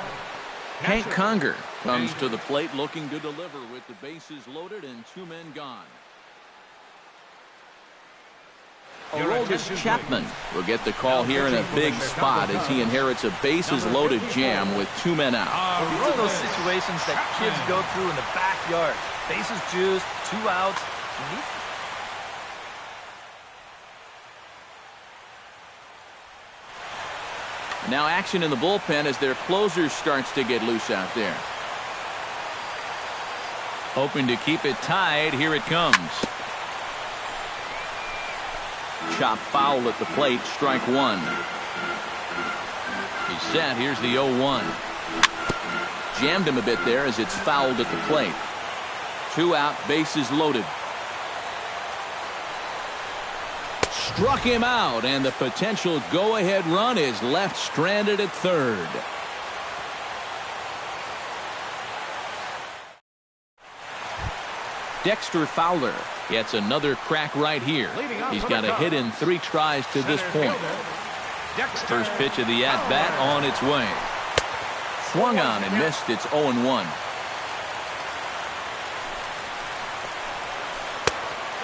Speaker 1: Hank Conger comes to the plate looking to deliver with the bases loaded and 2 men gone. Aroldis Chapman will get the call here in a big spot as he inherits a bases-loaded jam with 2 men out.
Speaker 3: These are those situations that kids go through in the backyard. Bases juiced, 2 outs.
Speaker 1: Now action in the bullpen as their closer starts to get loose out there. Hoping to keep it tied. Here it comes. Chop foul at the plate. Strike one. He's set. Here's the 0-1. Jammed him a bit there as it's fouled at the plate. 2 out, bases loaded. Struck him out, and the potential go-ahead run is left stranded at third. Dexter Fowler gets another crack right here. He's got a hit in 3 tries to this point. First pitch of the at-bat on its way. Swung on and missed. It's 0-1.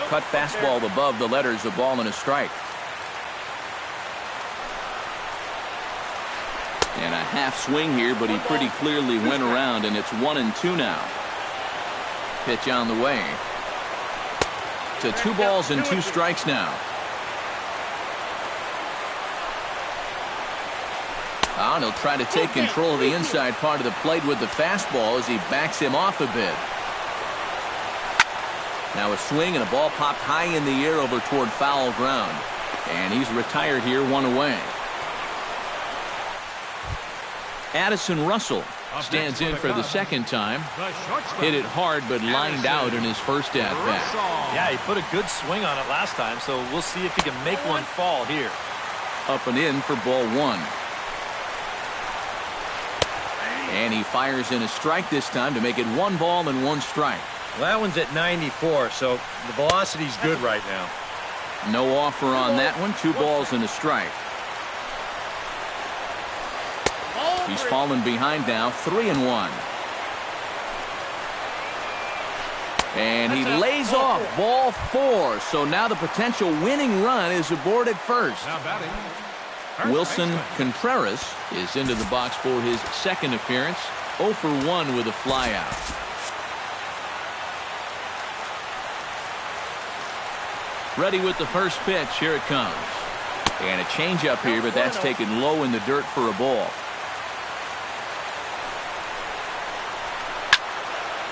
Speaker 1: Cut fastball above the letters, a ball and a strike. And a half swing here, but he pretty clearly went around, and it's 1-2 now. Pitch on the way. To 2 balls and 2 strikes now. And he'll try to take control of the inside part of the plate with the fastball as he backs him off a bit. Now a swing and a ball popped high in the air over toward foul ground. And he's retired here, 1 away. Addison Russell stands in for the second time. Hit it hard but lined out in his first at-bat.
Speaker 3: Yeah, he put a good swing on it last time, so we'll see if he can make one fall here.
Speaker 1: Up and in for ball 1. And he fires in a strike this time to make it 1 ball and 1 strike.
Speaker 4: Well, that one's at 94, so the velocity's good right now.
Speaker 1: No offer on that one. 2 balls and a strike. He's fallen behind now, 3-1. And he lays off ball 4. So now the potential winning run is aboard at first. Wilson Contreras is into the box for his second appearance. 0 for 1 with a flyout. Ready with the first pitch. Here it comes. And a changeup here, but that's taken low in the dirt for a ball.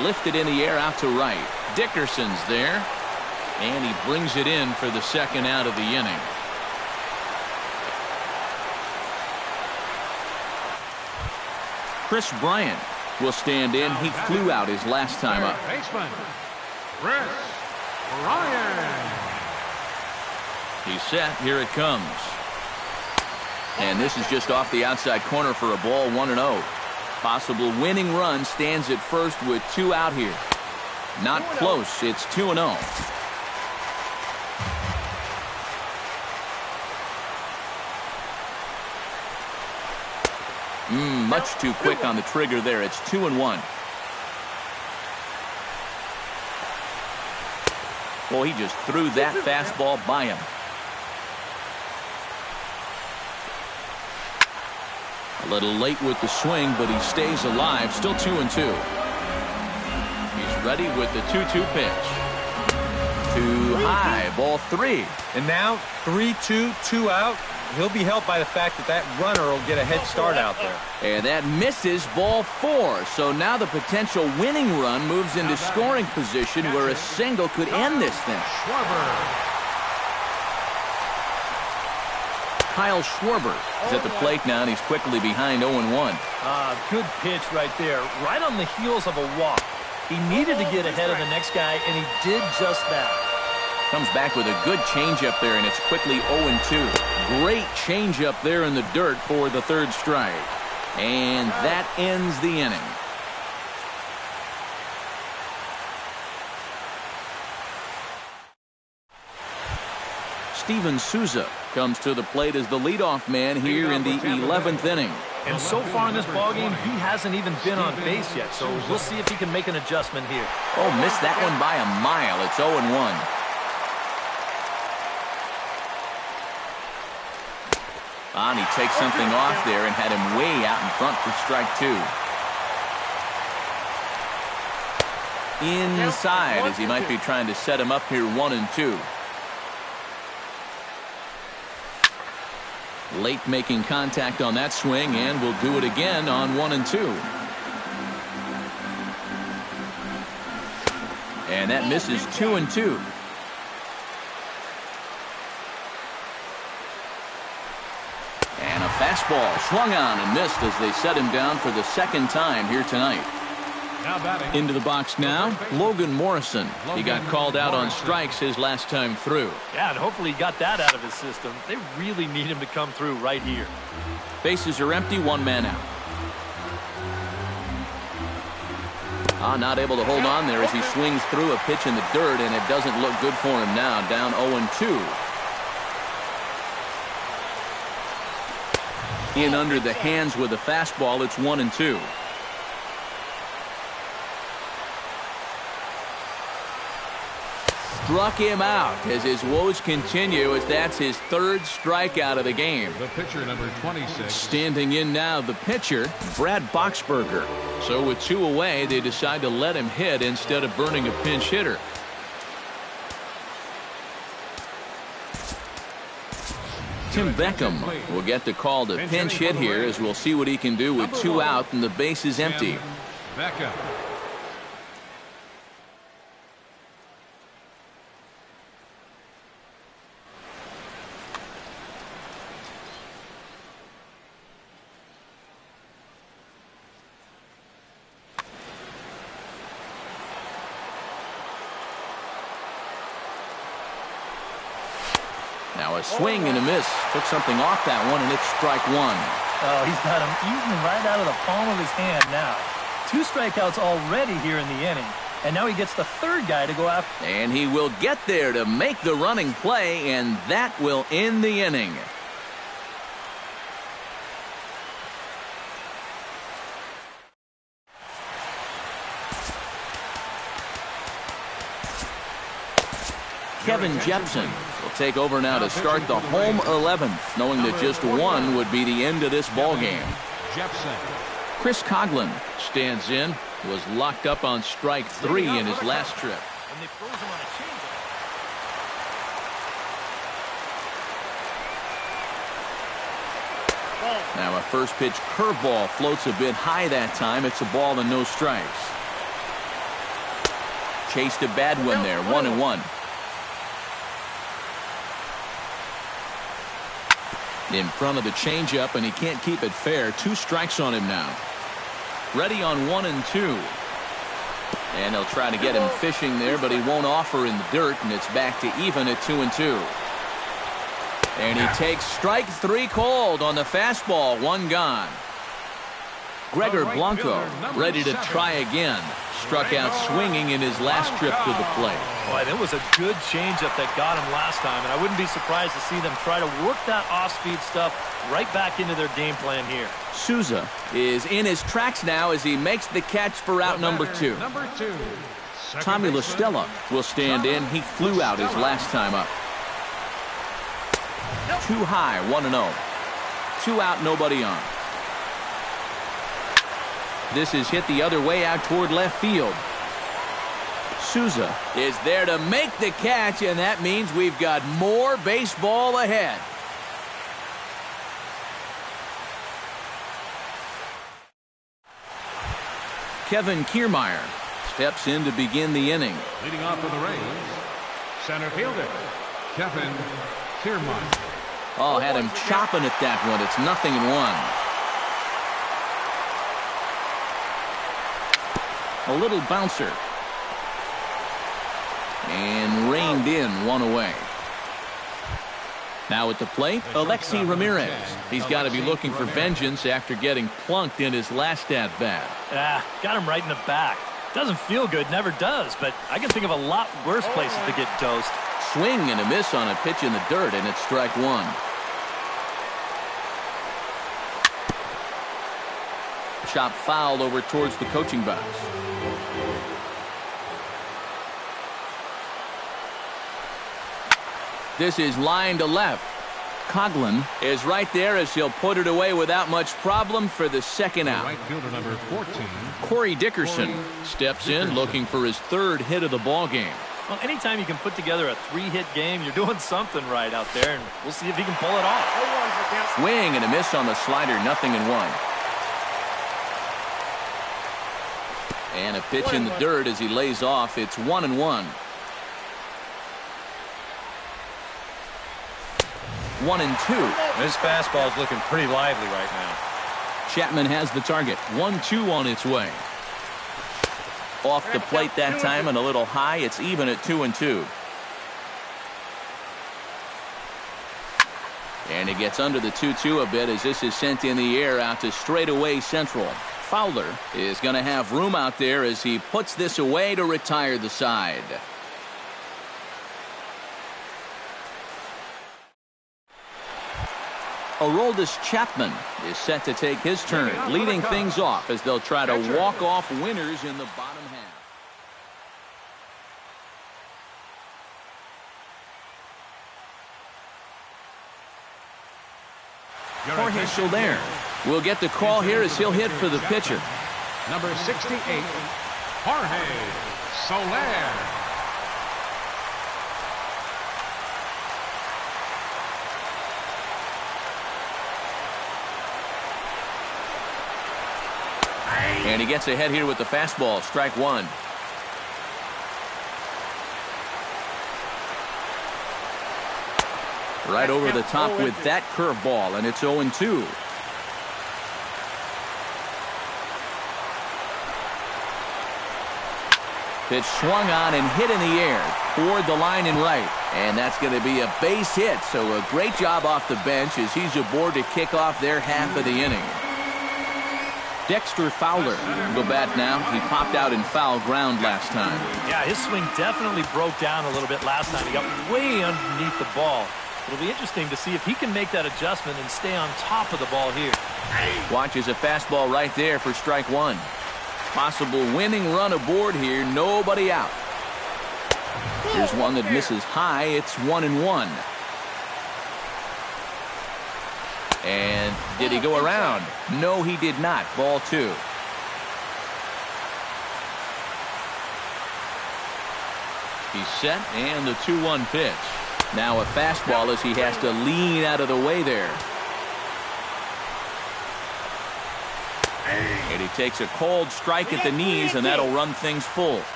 Speaker 1: Lifted in the air out to right. Dickerson's there. And he brings it in for the second out of the inning. Chris Bryant will stand in. He flew out his last time up.
Speaker 2: Chris Bryant.
Speaker 1: He's set. Here it comes. And this is just off the outside corner for a ball, 1-0. Possible winning run stands at first with 2 out here. Not close. It's 2-0. Much too quick on the trigger there. It's 2-1. Boy, he just threw that fastball by him. A little late with the swing, but he stays alive. Still 2-2. He's ready with the 2-2 pitch. Too high. Ball 3.
Speaker 4: And now 3-2, 2 out. He'll be helped by the fact that that runner will get a head start out there.
Speaker 1: And that misses. Ball 4. So now the potential winning run moves into scoring position where a single could end this thing. Kyle Schwarber is at the plate now, and he's quickly behind 0-1.
Speaker 3: Good pitch right there. Right on the heels of a walk. He needed to get ahead of the next guy, and he did just that.
Speaker 1: Comes back with a good changeup there, and it's quickly 0-2. Great changeup there in the dirt for the third strike. And that ends the inning. Steven Souza comes to the plate as the leadoff man here in the 11th inning.
Speaker 3: And so far in this ballgame, he hasn't even been on base yet, so we'll see if he can make an adjustment here.
Speaker 1: Oh, missed that one by a mile. It's 0-1. And he takes something off there and had him way out in front for strike 2. Inside as he might be trying to set him up here 1-2. Late making contact on that swing, and will do it again on 1-2. And that misses 2-2. And a fastball swung on and missed as they set him down for the second time here tonight. Into the box now, Logan Morrison. He got called out on strikes his last time through.
Speaker 3: Yeah, and hopefully he got that out of his system. They really need him to come through right here.
Speaker 1: Bases are empty, one man out. Not able to hold on there as he swings through a pitch in the dirt, and it doesn't look good for him now. Down 0-2. In under the hands with a fastball, it's 1-2. Struck him out as his woes continue, as that's his third strikeout of the game.
Speaker 2: The pitcher, number 26.
Speaker 1: Standing in now, the pitcher, Brad Boxberger. So with 2 away, they decide to let him hit instead of burning a pinch hitter. Tim Beckham will get the call to pinch hit here, as we'll see what he can do with 2 out and the base is empty.
Speaker 2: Beckham.
Speaker 1: Now a swing and a miss. Took something off that one, and it's strike 1.
Speaker 3: Oh, he's got him eating right out of the palm of his hand now. 2 strikeouts already here in the inning, and now he gets the third guy to go after.
Speaker 1: And he will get there to make the running play, and that will end the inning. Kevin Jepson will take over now to start the home 11th, knowing that just 1 would be the end of this ball game.
Speaker 2: Jepson.
Speaker 1: Chris Coughlin stands in. Was locked up on strike 3 in his last trip.
Speaker 3: And they froze him on a changeup.
Speaker 1: Now a first pitch curveball floats a bit high that time. It's a ball and no strikes. Chased a bad one there, 1-1. In front of the changeup, and he can't keep it fair. 2 strikes on him now. Ready on 1-2. And he'll try to get him fishing there, but he won't offer in the dirt, and it's back to even at 2-2. And he takes strike 3 cold on the fastball. 1 gone. Gregor Blanco ready to try again. Struck out swinging in his last trip to the plate.
Speaker 3: Boy, that was a good changeup that got him last time, and I wouldn't be surprised to see them try to work that off-speed stuff right back into their game plan here.
Speaker 1: Souza is in his tracks now as he makes the catch for out number 2. Tommy LaStella will stand in. He flew out his last time up. Too high, 1-0. 2 out, nobody on. This is hit the other way out toward left field. Souza is there to make the catch, and that means we've got more baseball ahead. Kevin Kiermaier steps in to begin the inning.
Speaker 2: Leading off for the Rays, center fielder, Kevin Kiermaier.
Speaker 1: Oh, had him chopping at that one. It's 0-1. A little bouncer. And reined in, 1 away. Now at the plate, Alexi Ramirez. He's got to be looking for vengeance after getting plunked in his last at-bat.
Speaker 3: Got him right in the back. Doesn't feel good, never does, but I can think of a lot worse places to get dosed.
Speaker 1: Swing and a miss on a pitch in the dirt, and it's strike 1. Shot fouled over towards the coaching box. This is line to left. Coughlin is right there as he'll put it away without much problem for the second out.
Speaker 2: Right fielder number 14.
Speaker 1: Corey Dickerson steps in looking for his 3rd hit of the ball game.
Speaker 3: Well, anytime you can put together a 3-hit game, you're doing something right out there, and we'll see if he can pull it off.
Speaker 1: Swing and a miss on the slider, 0-1. And a pitch in the dirt as he lays off. It's 1-1. 1-2.
Speaker 4: This fastball is looking pretty lively right now.
Speaker 1: Chapman has the target. 1-2 on its way. Off the plate that time and a little high. It's even at 2-2. And he gets under the 2-2 a bit as this is sent in the air out to straightaway central. Fowler is going to have room out there as he puts this away to retire the side. Aroldis Chapman is set to take his turn, leading things off as they'll try to walk off winners in the bottom half. Jorge Soler will get the call here as he'll hit for the pitcher.
Speaker 2: Number 68, Jorge Soler.
Speaker 1: And he gets ahead here with the fastball. Strike one. Right over the top with that curveball, and it's 0-2. Pitch swung on and hit in the air toward the line and right. And that's going to be a base hit. So a great job off the bench as he's aboard to kick off their half of the inning. Dexter Fowler will go bat now. He popped out in foul ground last time.
Speaker 3: Yeah, his swing definitely broke down a little bit last time. He got way underneath the ball. It'll be interesting to see if he can make that adjustment and stay on top of the ball here.
Speaker 1: Watches a fastball right there for strike one. Possible winning run aboard here. Nobody out. Here's one that misses high. It's 1-1. And did he go around? No, he did not. Ball two. He's set, and the 2-1 pitch. Now a fastball as he has to lean out of the way there. And he takes a cold strike at the knees, and that'll run things full.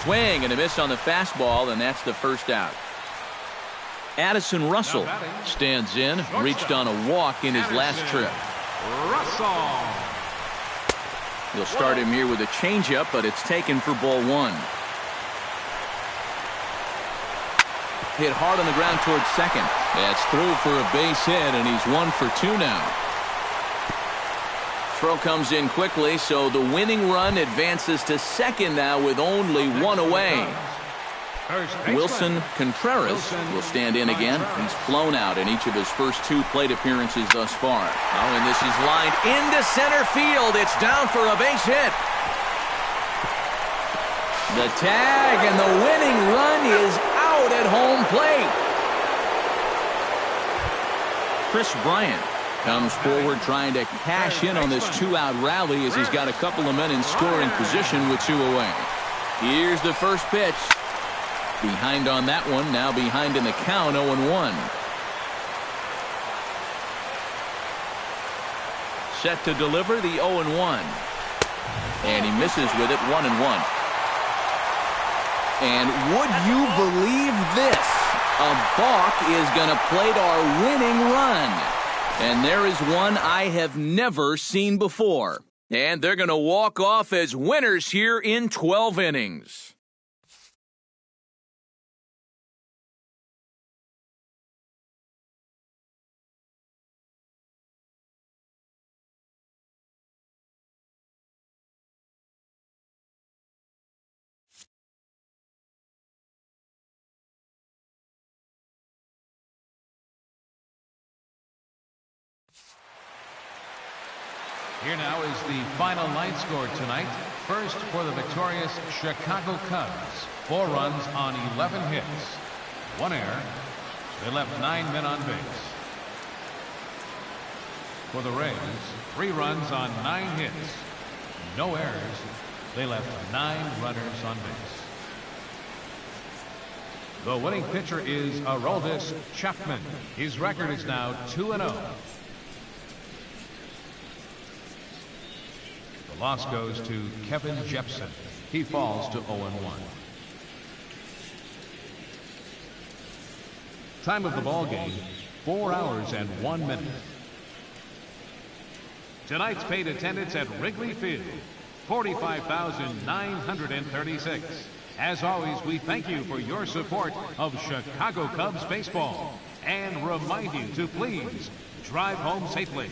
Speaker 1: Swing and a miss on the fastball, and that's the first out. Addison Russell stands in, reached on a walk in his last trip.
Speaker 2: Russell.
Speaker 1: He'll start him here with a changeup, but it's taken for ball one. Hit hard on the ground towards second. That's through for a base hit, and he's 1 for 2 now. Throw comes in quickly, so the winning run advances to second now with only one away. Wilson Contreras will stand in again. He's flown out in each of his first 2 plate appearances thus far. Oh, and this is lined into center field. It's down for a base hit. The tag, and the winning run is out at home plate. Chris Bryant comes forward trying to cash in on this 2-out rally as he's got a couple of men in scoring position with 2 away. Here's the first pitch. Behind on that one, now behind in the count, 0-1. Set to deliver the 0-1. And he misses with it, 1-1. And would you believe this? A balk is going to plate our winning run. And there is one I have never seen before. And they're going to walk off as winners here in 12 innings.
Speaker 2: Here now is the final line score tonight. First for the victorious Chicago Cubs. 4 runs on 11 hits. 1 error. They left 9 men on base. For the Rays, 3 runs on 9 hits. No errors. They left 9 runners on base. The winning pitcher is Aroldis Chapman. His record is now 2-0. The loss goes to Kevin Jepson. He falls to 0-1. Time of the ball game, 4 hours and 1 minute. Tonight's paid attendance at Wrigley Field, 45,936. As always, we thank you for your support of Chicago Cubs baseball and remind you to please drive home safely.